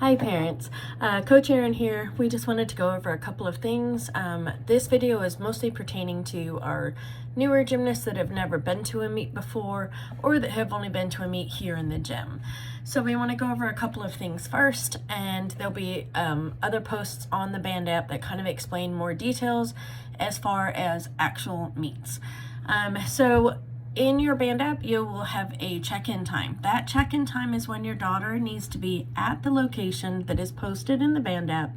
Hi parents, Coach Erin here. We just wanted to go over a couple of things. This video is mostly pertaining to our newer gymnasts that have never been to a meet before or that have only been to a meet here in the gym. So we want to go over a couple of things first, and there'll be other posts on the band app that kind of explain more details as far as actual meets. So in your band app, you will have a check-in time. That check-in time is when your daughter needs to be at the location that is posted in the band app,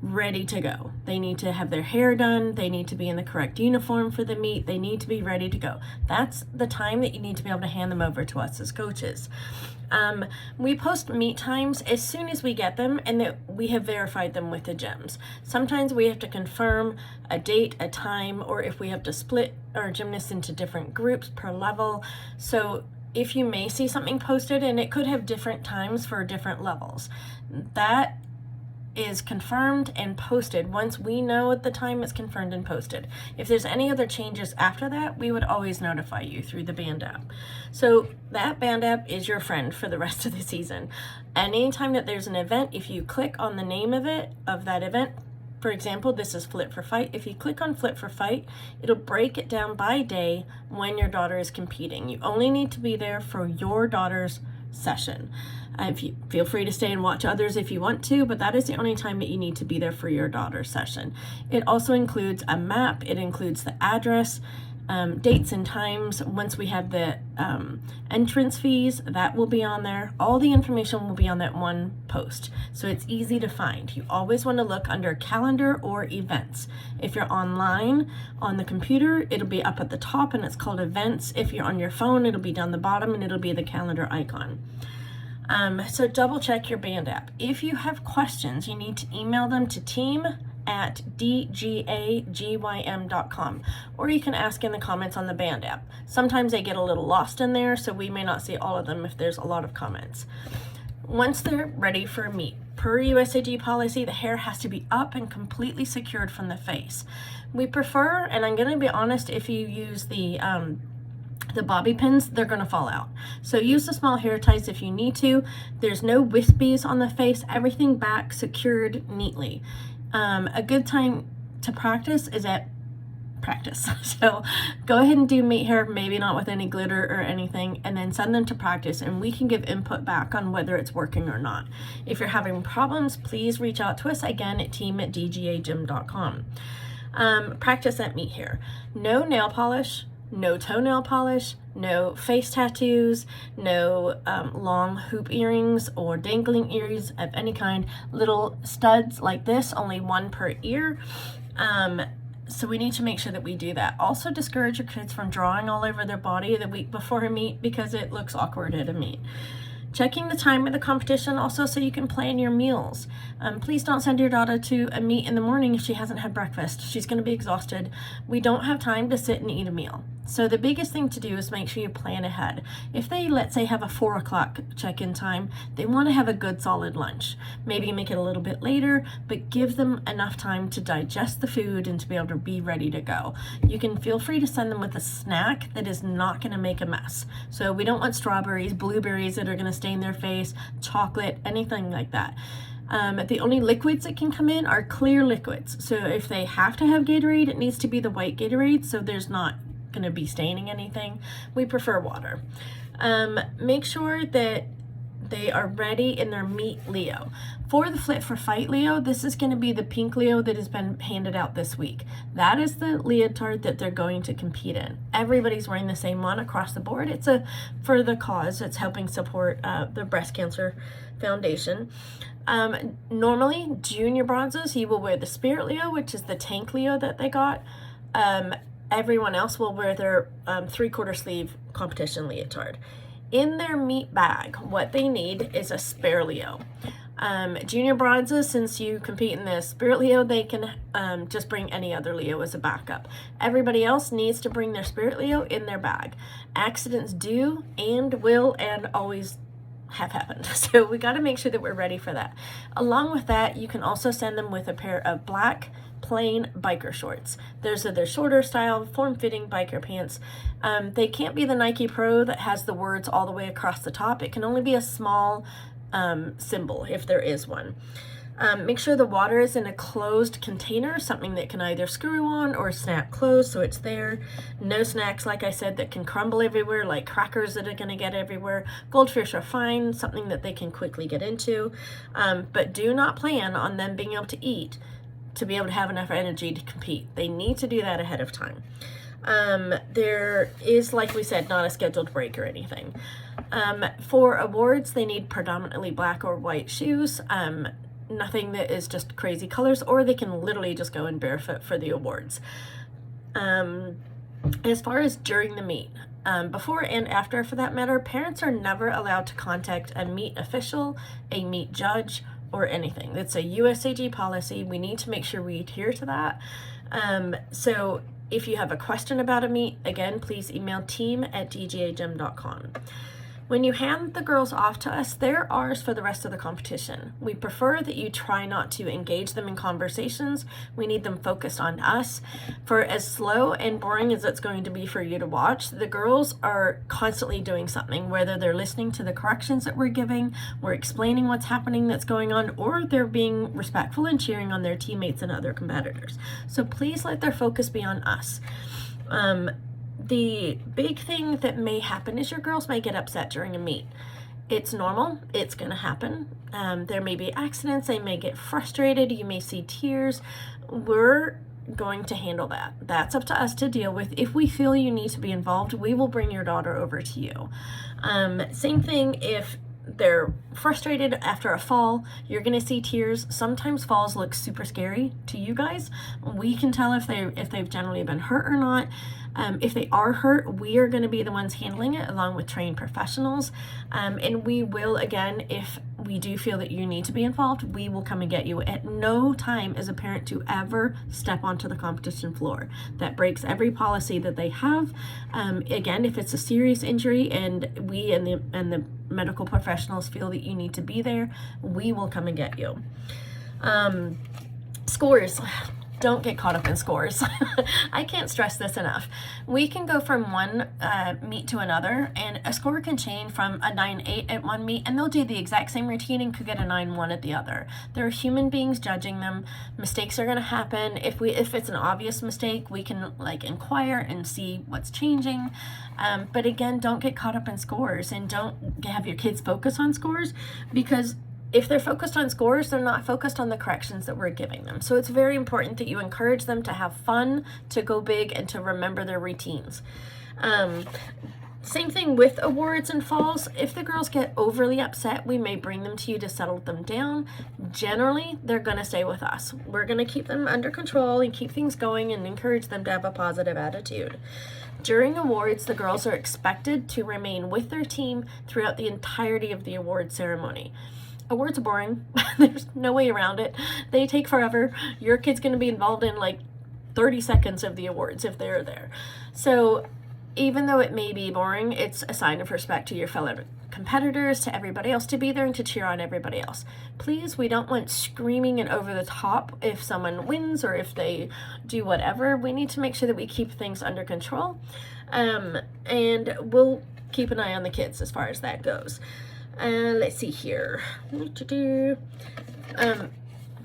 ready to go. They need to have their hair done. They need to be in the correct uniform for the meet. They need to be ready to go. That's the time that you need to be able to hand them over to us as coaches. We post meet times as soon as we get them and that we have verified them with the gyms. Sometimes we have to confirm a date, a time, or if we have to split our gymnasts into different groups per level. So if you may see something posted and it could have different times for different levels, that is confirmed and posted once we know at the time it's confirmed and posted. If there's any other changes after that, we would always notify you through the band app. So that band app is your friend for the rest of the season. Anytime that there's an event, if you click on the name of that event, for example, this is Flip for Fight. If you click on Flip for Fight, it'll break it down by day when your daughter is competing. You only need to be there for your daughter's session. If you feel free to stay and watch others if you want to, but that is the only time that you need to be there for your daughter's session. It also includes a map. It includes the address, dates and times. Once we have the entrance fees, that will be on there. All the information will be on that one post, so it's easy to find. You always want to look under calendar or events. If you're online on the computer, it'll be up at the top and it's called events. If you're on your phone, it'll be down the bottom and it'll be the calendar icon. So double check your band app. If you have questions, you need to email them to team@dgaGym.com, or you can ask in the comments on the band app. Sometimes they get a little lost in there, so we may not see all of them if there's a lot of comments. Once they're ready for a meet, per USAG policy, the hair has to be up and completely secured from the face. We prefer, and I'm going to be honest, if you use the bobby pins, they're going to fall out. So use the small hair ties if you need to. There's no wispies on the face, everything back secured neatly. A good time to practice is at practice. So go ahead and do meet hair, maybe not with any glitter or anything, and then send them to practice and we can give input back on whether it's working or not. If you're having problems, please reach out to us again at team@dgagym.com. Practice at meet hair. No nail polish, no toenail polish, no face tattoos, no long hoop earrings or dangling earrings of any kind. Little studs like this, only one per ear. So we need to make sure that we do that. Also discourage your kids from drawing all over their body the week before a meet because it looks awkward at a meet. Checking the time of the competition also so you can plan your meals. Please don't send your daughter to a meet in the morning if she hasn't had breakfast. She's going to be exhausted. We don't have time to sit and eat a meal. So the biggest thing to do is make sure you plan ahead. If they, let's say, have a 4 o'clock check-in time, they want to have a good solid lunch. Maybe make it a little bit later, but give them enough time to digest the food and to be able to be ready to go. You can feel free to send them with a snack that is not going to make a mess. So we don't want strawberries, blueberries that are going to stain their face, chocolate, anything like that. The only liquids that can come in are clear liquids. So if they have to have Gatorade, it needs to be the white Gatorade, so there's not going to be staining anything. We prefer water. Make sure that they are ready in their meet Leo. For the Flip for Fight Leo, this is going to be the pink Leo that has been handed out this week. That is the leotard that they're going to compete in. Everybody's wearing the same one across the board. It's for the cause. It's helping support the Breast Cancer Foundation. Normally, junior bronzes, you will wear the Spirit Leo, which is the tank Leo that they got. Everyone else will wear their 3/4 sleeve competition leotard. In their meet bag, what they need is a spare Leo. Junior bronzes, since you compete in the Spirit Leo, they can just bring any other Leo as a backup. Everybody else needs to bring their Spirit Leo in their bag. Accidents do and will and always have happened. So we got to make sure that we're ready for that. Along with that, you can also send them with a pair of black plain biker shorts. Those are their shorter style, form-fitting biker pants. They can't be the Nike Pro that has the words all the way across the top. It can only be a small symbol, if there is one. Make sure the water is in a closed container, something that can either screw on or snap closed so it's there. No snacks, like I said, that can crumble everywhere, like crackers that are going to get everywhere. Goldfish are fine, something that they can quickly get into. But do not plan on them being able to eat to be able to have enough energy to compete. They need to do that ahead of time. There is, like we said, not a scheduled break or anything. For awards, they need predominantly black or white shoes. Nothing that is just crazy colors, or they can literally just go in barefoot for the awards. As far as during the meet, before and after for that matter, parents are never allowed to contact a meet official, a meet judge, or anything. It's a USAG policy. We need to make sure we adhere to that. So if you have a question about a meet, again, please email team@dgagym.com. When you hand the girls off to us, they're ours for the rest of the competition. We prefer that you try not to engage them in conversations. We need them focused on us. For as slow and boring as it's going to be for you to watch, the girls are constantly doing something, whether they're listening to the corrections that we're giving, we're explaining what's happening that's going on, or they're being respectful and cheering on their teammates and other competitors. So please let their focus be on us. The big thing that may happen is your girls may get upset during a meet. It's normal. It's going to happen. There may be accidents. They may get frustrated. You may see tears. We're going to handle that. That's up to us to deal with. If we feel you need to be involved, we will bring your daughter over to you. Same thing if they're frustrated after a fall, you're going to see tears. Sometimes falls look super scary to you guys. We can tell if they've generally been hurt or not. If they are hurt, we are going to be the ones handling it along with trained professionals. And we will, again, if we do feel that you need to be involved, we will come and get you. At no time is a parent to ever step onto the competition floor. That breaks every policy that they have. Again, if it's a serious injury and we and the medical professionals feel that you need to be there, we will come and get you. Scores. Don't get caught up in scores. I can't stress this enough. We can go from one meet to another, and a score can change from a 9.8 at one meet, and they'll do the exact same routine and could get a 9.1 at the other. There are human beings judging them. Mistakes are going to happen. If it's an obvious mistake, we can inquire and see what's changing. But again, don't get caught up in scores, and don't have your kids focus on scores, because if they're focused on scores, they're not focused on the corrections that we're giving them. So it's very important that you encourage them to have fun, to go big, and to remember their routines. Same thing with awards and falls. If the girls get overly upset, we may bring them to you to settle them down. Generally, they're going to stay with us. We're going to keep them under control and keep things going and encourage them to have a positive attitude. During awards, the girls are expected to remain with their team throughout the entirety of the award ceremony. Awards are boring. There's no way around it. They take forever. Your kid's going to be involved in 30 seconds of the awards if they're there. So even though it may be boring, it's a sign of respect to your fellow competitors, to everybody else, to be there and to cheer on everybody else. Please, we don't want screaming and over the top if someone wins or if they do whatever. We need to make sure that we keep things under control. And we'll keep an eye on the kids as far as that goes. Let's see here.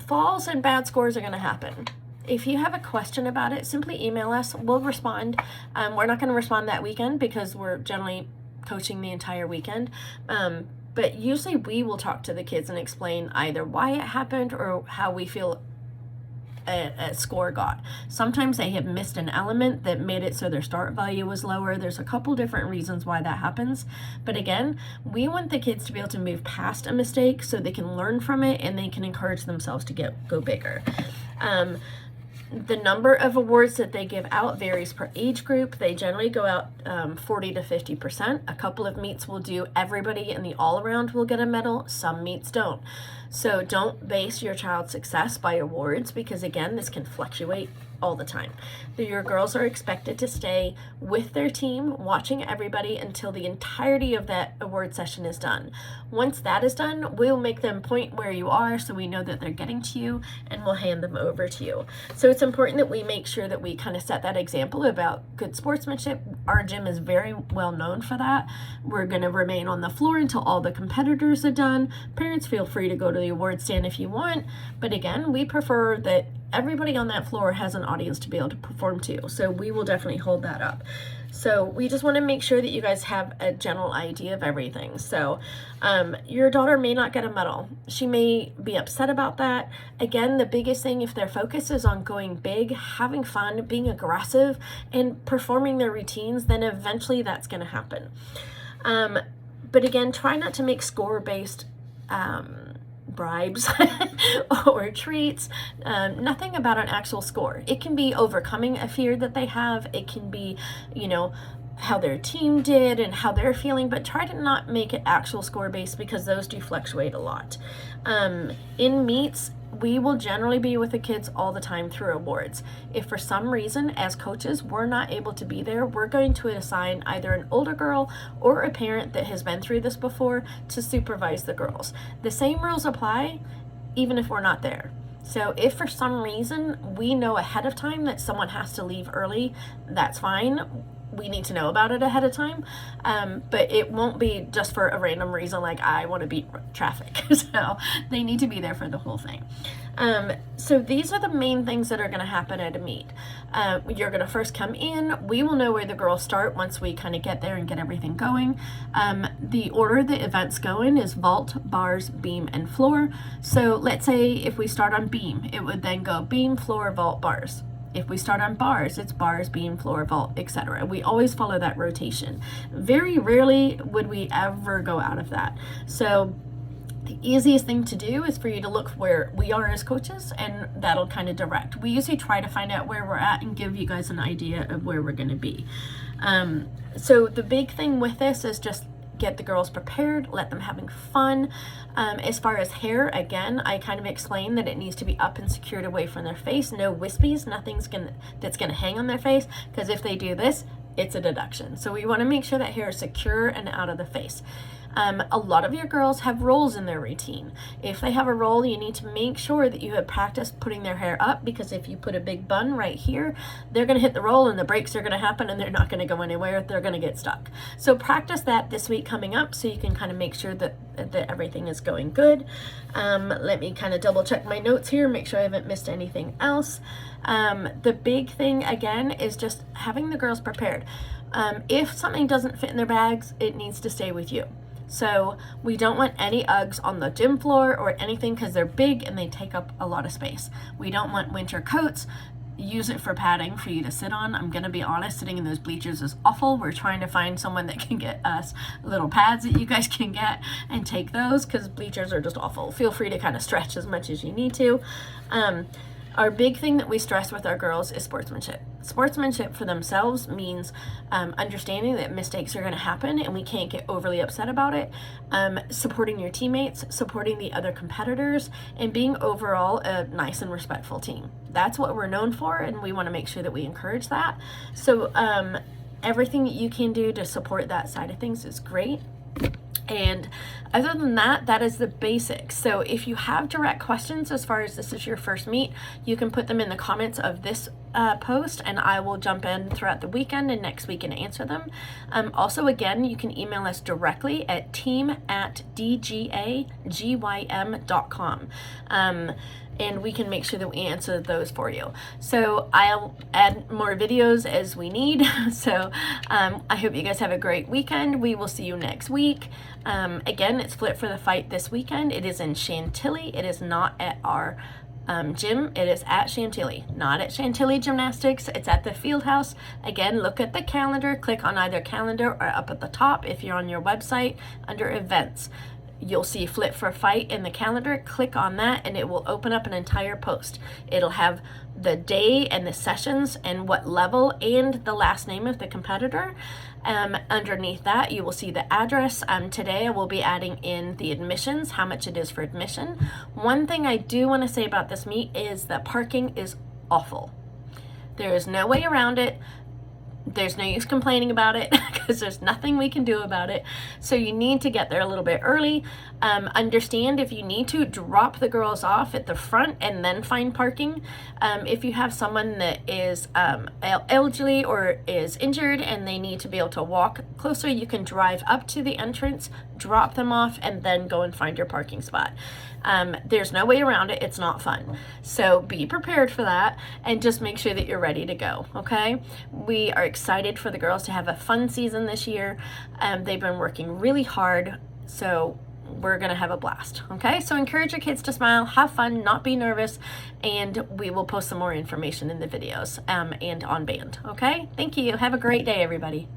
Falls and bad scores are going to happen. If you have a question about it, simply email us. We'll respond. We're not going to respond that weekend because we're generally coaching the entire weekend. But usually we will talk to the kids and explain either why it happened or how we feel a score got. Sometimes they have missed an element that made it so their start value was lower. There's a couple different reasons why that happens. But again, we want the kids to be able to move past a mistake so they can learn from it and they can encourage themselves to go bigger. The number of awards that they give out varies per age group. They generally go out 40 to 50%. A couple of meets will do everybody in the all-around will get a medal. Some meets don't. So don't base your child's success by awards because, again, this can fluctuate all the time. Your girls are expected to stay with their team, watching everybody until the entirety of that award session is done. Once that is done, we'll make them point where you are so we know that they're getting to you, and we'll hand them over to you. So it's important that we make sure that we kind of set that example about good sportsmanship. Our gym is very well known for that. We're going to remain on the floor until all the competitors are done. Parents, feel free to go to the award stand if you want, but again, we prefer that everybody on that floor has an audience to be able to perform to, so we will definitely hold that up. So we just want to make sure that you guys have a general idea of everything. So your daughter may not get a medal. She may be upset about that. Again, the biggest thing, if their focus is on going big, having fun, being aggressive, and performing their routines, then eventually that's going to happen. But again, try not to make score-based bribes or treats, nothing about an actual score. It can be overcoming a fear that they have. It can be, how their team did and how they're feeling, but try to not make it actual score based because those do fluctuate a lot. In meets, we will generally be with the kids all the time through awards. If for some reason, as coaches, we're not able to be there, we're going to assign either an older girl or a parent that has been through this before to supervise the girls. The same rules apply even if we're not there. So if for some reason we know ahead of time that someone has to leave early, that's fine. We need to know about it ahead of time, but it won't be just for a random reason like I want to beat traffic. So they need to be there for the whole thing. So these are the main things that are going to happen at a meet. You're going to first come in. We will know where the girls start once we kind of get there and get everything going. The order the events go in is vault, bars, beam, and floor. So let's say if we start on beam, it would then go beam, floor, vault, bars. If we start on bars, it's bars, beam, floor, vault, etc. We always follow that rotation. Very rarely would we ever go out of that. So the easiest thing to do is for you to look where we are as coaches, and that'll kind of direct. We usually try to find out where we're at and give you guys an idea of where we're going to be. So the big thing with this is just get the girls prepared, let them having fun. As far as hair, again, I kind of explained that it needs to be up and secured away from their face. No wispies, that's gonna hang on their face, because if they do this, it's a deduction. So we want to make sure that hair is secure and out of the face. A lot of your girls have rolls in their routine. If they have a roll, you need to make sure that you have practiced putting their hair up, because if you put a big bun right here, they're going to hit the roll and the breaks are going to happen and they're not going to go anywhere. They're going to get stuck. So practice that this week coming up so you can kind of make sure that everything is going good. Let me kind of double check my notes here, make sure I haven't missed anything else. The big thing again is just having the girls prepared. If something doesn't fit in their bags, it needs to stay with you. So we don't want any Uggs on the gym floor or anything because they're big and they take up a lot of space. We don't want winter coats. Use it for padding for you to sit on. I'm going to be honest, sitting in those bleachers is awful. We're trying to find someone that can get us little pads that you guys can get and take those, because bleachers are just awful. Feel free to kind of stretch as much as you need to. Our big thing that we stress with our girls is sportsmanship. Sportsmanship for themselves means understanding that mistakes are going to happen and we can't get overly upset about it. Supporting your teammates, supporting the other competitors, and being overall a nice and respectful team. That's what we're known for, and we want to make sure that we encourage that. So everything that you can do to support that side of things is great. And other than that, that is the basics. So if you have direct questions as far as this is your first meet, you can put them in the comments of this post, and I will jump in throughout the weekend and next week and answer them. Also, again, you can email us directly at team@dgagym.com. And we can make sure that we answer those for you. So I'll add more videos as we need. So I hope you guys have a great weekend. We will see you next week. Again, it's Flip for the Fight this weekend. It is in Chantilly. It is not at our gym. It is at Chantilly, not at Chantilly Gymnastics. It's at the field house. Again, look at the calendar. Click on either calendar or up at the top if you're on your website under events. You'll see Flip for Fight in the calendar. Click on that and it will open up an entire post. It'll have the day and the sessions and what level and the last name of the competitor. Underneath that, you will see the address. Today I will be adding in the admissions, how much it is for admission. One thing I do want to say about this meet is that parking is awful. There is no way around it. There's no use complaining about it because there's nothing we can do about it. So you need to get there a little bit early. Understand if you need to drop the girls off at the front and then find parking. If you have someone that is elderly or is injured and they need to be able to walk closer, you can drive up to the entrance, drop them off, and then go and find your parking spot. There's no way around it. It's not fun. So be prepared for that and just make sure that you're ready to go, okay? We are excited for the girls to have a fun season this year. They've been working really hard, so we're gonna have a blast, okay? So encourage your kids to smile, have fun, not be nervous, and we will post some more information in the videos and on band, okay? Thank you. Have a great day, everybody.